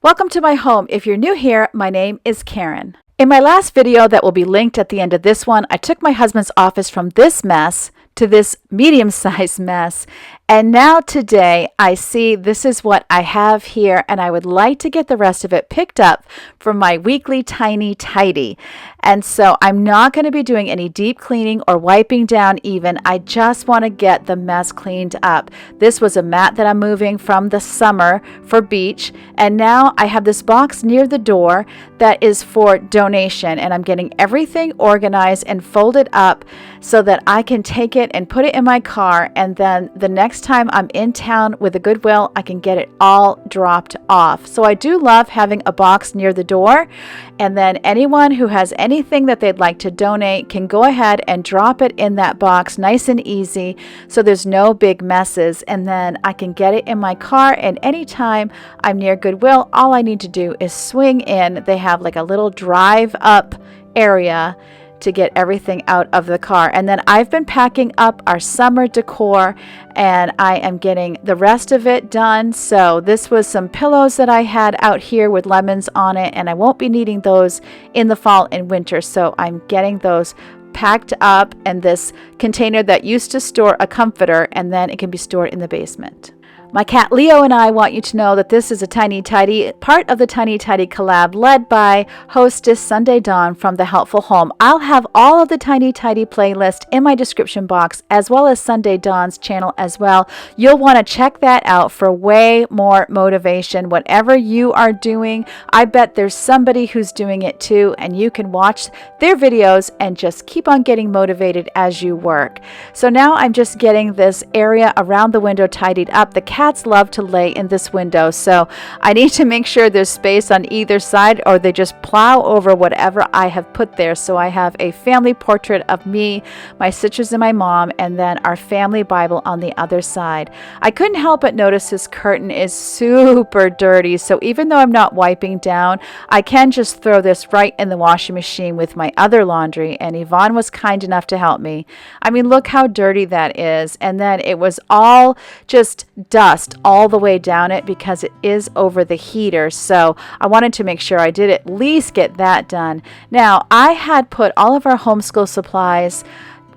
Welcome to my home. If you're new here, my name is Karen. In my last video that will be linked at the end of this one, I took my husband's office from this mess to this medium-sized mess. And now today I see this is what I have here, and I would like to get the rest of it picked up for my weekly tiny tidy. And so I'm not going to be doing any deep cleaning or wiping down even. I just want to get the mess cleaned up. This was a mat that I'm moving from the summer for beach, and now I have this box near the door that is for donation, and I'm getting everything organized and folded up so that I can take it and put it in my car, and then the next time I'm in town with a Goodwill, I can get it all dropped off. So I do love having a box near the door, and then anyone who has anything that they'd like to donate can go ahead and drop it in that box nice and easy, so there's no big messes, and then I can get it in my car, and anytime I'm near Goodwill, all I need to do is swing in. They have like a little drive up area to get everything out of the car. And then I've been packing up our summer decor, and I am getting the rest of it done. So this was some pillows that I had out here with lemons on it, and I won't be needing those in the fall and winter. So I'm getting those packed up in this container that used to store a comforter, and then it can be stored in the basement. My cat Leo and I want you to know that this is a Tiny Tidy, part of the Tiny Tidy collab led by hostess Sunday Dawn from The Helpful Home. I'll have all of the Tiny Tidy playlist in my description box, as well as Sunday Dawn's channel as well. You'll want to check that out for way more motivation. Whatever you are doing, I bet there's somebody who's doing it too, and you can watch their videos and just keep on getting motivated as you work. So now I'm just getting this area around the window tidied up. The cats love to lay in this window, so I need to make sure there's space on either side, or they just plow over whatever I have put there. So I have a family portrait of me, my sisters, and my mom, and then our family Bible on the other side. I couldn't help but notice this curtain is super dirty, so even though I'm not wiping down, I can just throw this right in the washing machine with my other laundry, and Yvonne was kind enough to help me. I mean, look how dirty that is. And then it was all just dust all the way down it because it is over the heater. So I wanted to make sure I did at least get that done. Now, I had put all of our homeschool supplies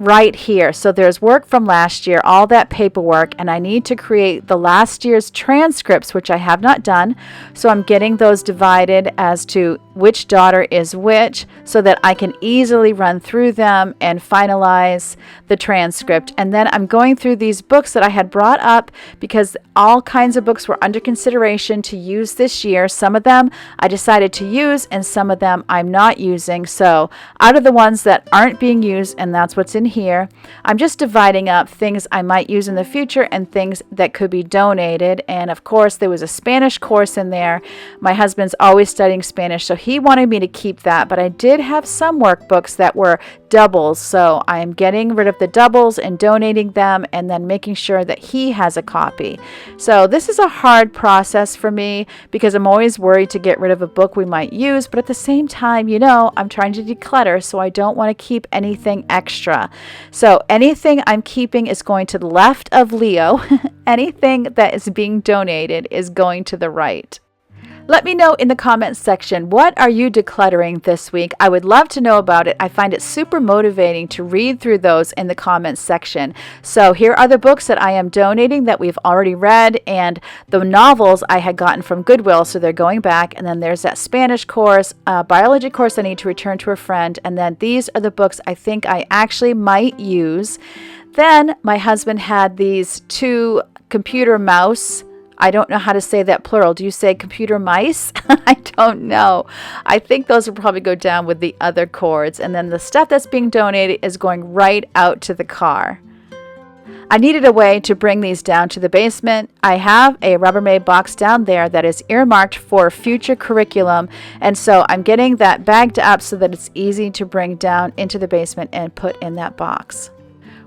right here. So there's work from last year, all that paperwork, and I need to create the last year's transcripts, which I have not done. So I'm getting those divided as to which daughter is which, so that I can easily run through them and finalize the transcript. And then I'm going through these books that I had brought up because all kinds of books were under consideration to use this year. Some of them I decided to use, and some of them I'm not using. So out of the ones that aren't being used, and that's what's in here, I'm just dividing up things I might use in the future and things that could be donated. And of course, there was a Spanish course in there. My husband's always studying Spanish, so he wanted me to keep that, but I did have some workbooks that were doubles, so I'm getting rid of the doubles and donating them, and then making sure that he has a copy. So this is a hard process for me because I'm always worried to get rid of a book we might use, but at the same time, you know, I'm trying to declutter, so I don't want to keep anything extra. So anything I'm keeping is going to the left of Leo. Anything that is being donated is going to the right. Let me know in the comments section, what are you decluttering this week? I would love to know about it. I find it super motivating to read through those in the comments section. So here are the books that I am donating that we've already read, and the novels I had gotten from Goodwill, so they're going back. And then there's that Spanish course, biology course I need to return to a friend. And then these are the books I think I actually might use. Then my husband had these two computer mouse. I don't know how to say that plural. Do you say computer mice? I don't know. I think those will probably go down with the other cords. And then the stuff that's being donated is going right out to the car. I needed a way to bring these down to the basement. I have a Rubbermaid box down there that is earmarked for future curriculum. And so I'm getting that bagged up so that it's easy to bring down into the basement and put in that box.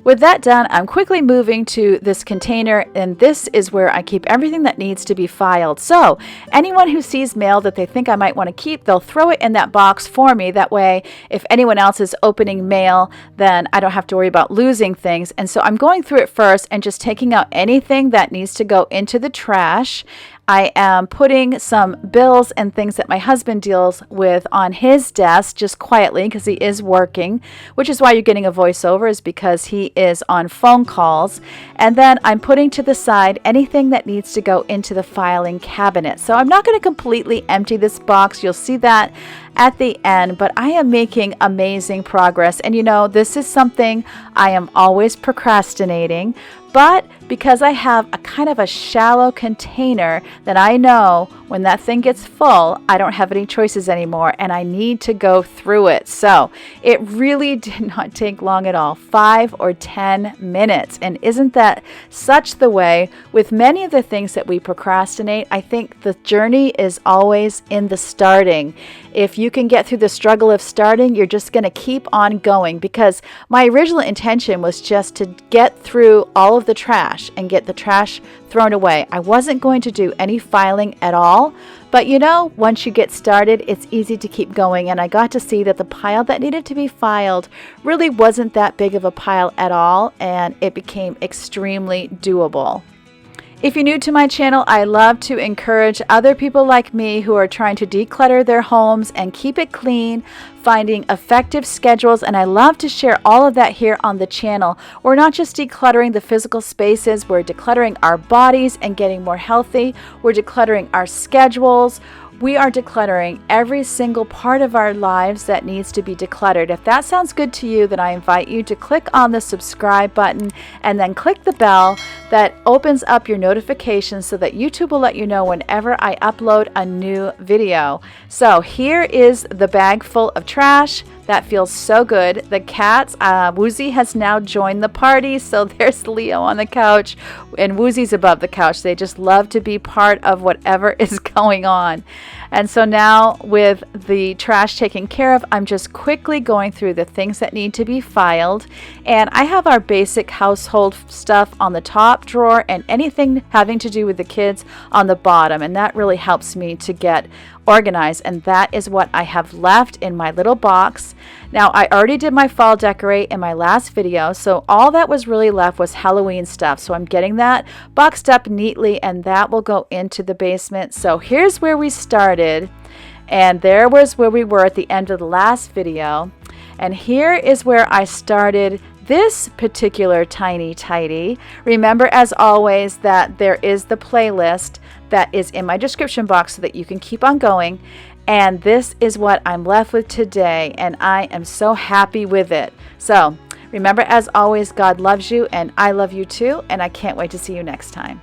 With that done, I'm quickly moving to this container, and this is where I keep everything that needs to be filed. So anyone who sees mail that they think I might want to keep, they'll throw it in that box for me. That way, if anyone else is opening mail, then I don't have to worry about losing things. And so I'm going through it first and just taking out anything that needs to go into the trash. I am putting some bills and things that my husband deals with on his desk just quietly because he is working, which is why you're getting a voiceover, is because he is on phone calls. And then I'm putting to the side anything that needs to go into the filing cabinet. So I'm not going to completely empty this box. You'll see that at the end, but I am making amazing progress. And you know, this is something I am always procrastinating, but because I have a kind of a shallow container that I know when that thing gets full, I don't have any choices anymore and I need to go through it. So it really did not take long at all, 5 or 10 minutes. And isn't that such the way with many of the things that we procrastinate? I think the journey is always in the starting. If you can get through the struggle of starting, you're just going to keep on going, because my original intention was just to get through all of the trash and get the trash thrown away. I wasn't going to do any filing at all, but you know, once you get started, it's easy to keep going. And I got to see that the pile that needed to be filed really wasn't that big of a pile at all, and it became extremely doable. If you're new to my channel, I love to encourage other people like me who are trying to declutter their homes and keep it clean, finding effective schedules, and I love to share all of that here on the channel. We're not just decluttering the physical spaces, we're decluttering our bodies and getting more healthy. We're decluttering our schedules. We are decluttering every single part of our lives that needs to be decluttered. If that sounds good to you, then I invite you to click on the subscribe button and then click the bell that opens up your notifications so that YouTube will let you know whenever I upload a new video. So here is the bag full of trash. That feels so good. The cats, Woozy has now joined the party. So there's Leo on the couch and Woozy's above the couch. They just love to be part of whatever is going on. And so now with the trash taken care of, I'm just quickly going through the things that need to be filed. And I have our basic household stuff on the top drawer and anything having to do with the kids on the bottom. And that really helps me to get organized, and that is what I have left in my little box. Now, I already did my fall decorate in my last video, so all that was really left was Halloween stuff. So I'm getting that boxed up neatly, and that will go into the basement. So here's where we started, and there was where we were at the end of the last video. And here is where I started this particular tiny tidy. Remember, as always, that there is the playlist that is in my description box so that you can keep on going. And this is what I'm left with today, and I am so happy with it. So remember, as always, God loves you and I love you too, and I can't wait to see you next time.